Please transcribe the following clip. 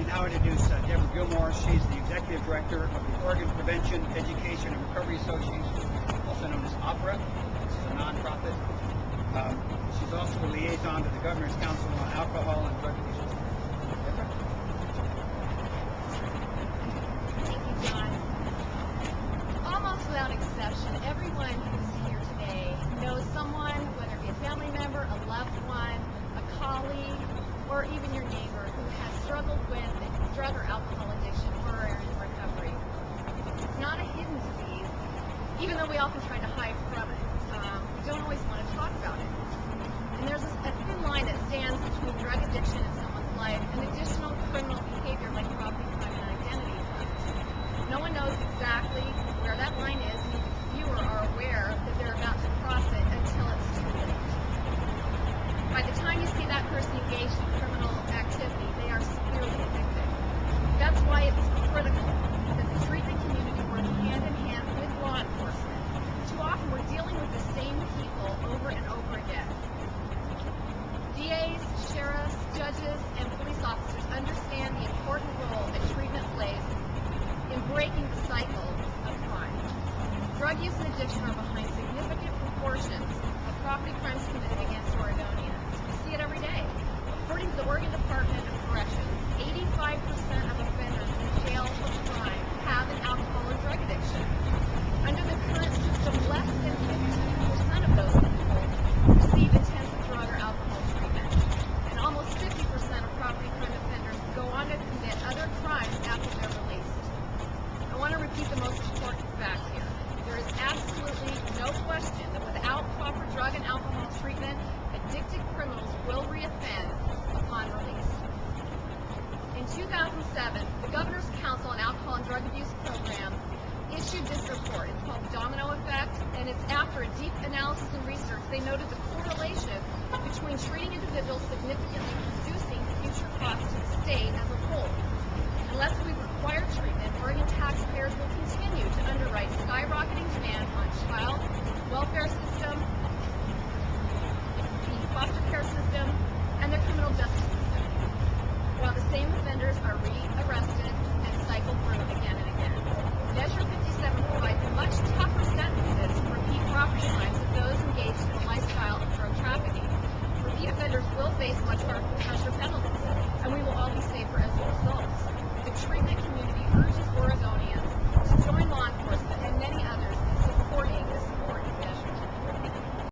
me now introduce Debra Gilmour. She's the Executive Director of the Oregon Prevention, Education, and Recovery Association, also known as OPERA. This is a nonprofit. She's also the liaison to the Governor's Council on Alcohol and Drug Abuse. Debra? Thank you, John. Almost without exception, everyone who's here today knows someone, whether it be a family member, a loved one, a colleague, or even your neighbor who has struggled with drug or alcohol addiction or are in recovery. It's not a hidden disease, even though we often try to hide from it. We don't always want to talk about it. And there's a thin line that stands between drug addiction in someone's life and additional criminal behavior like property crime and identity theft. No one knows exactly where that line is, and even fewer are aware that they're about to cross it until it's too late. By the time you see that person engaged in criminal activity, they are severely addicted. That's why it's critical that the treatment community work hand in hand with law enforcement. Too often we're dealing with the same people over and over again. DAs, sheriffs, judges, and police officers understand the important role that treatment plays in breaking the cycle of crime. Drug use and addiction are behind significant proportions of property crimes committed against Oregonians. We see it every day. According to the Oregon Department of Corrections, 85% of offenders in jail for crime have an alcohol or drug addiction. Under the current system, less than 15% of those people receive intensive drug or alcohol treatment. And almost 50% of property crime offenders go on to commit other crimes after they're released. I want to repeat the most important fact here. There is absolutely no question that without proper drug and alcohol treatment, addicted criminals will reoffend upon release. In 2007, the Governor's Council on Alcohol and Drug Abuse Program issued this report. It's called The Domino Effect, and it's after a deep analysis and research. They noted the correlation between treating individuals significantly reducing future costs to the state as a whole. Unless we require treatment, Oregon taxpayers will continue to underwrite skyrocketing demand on child welfare system,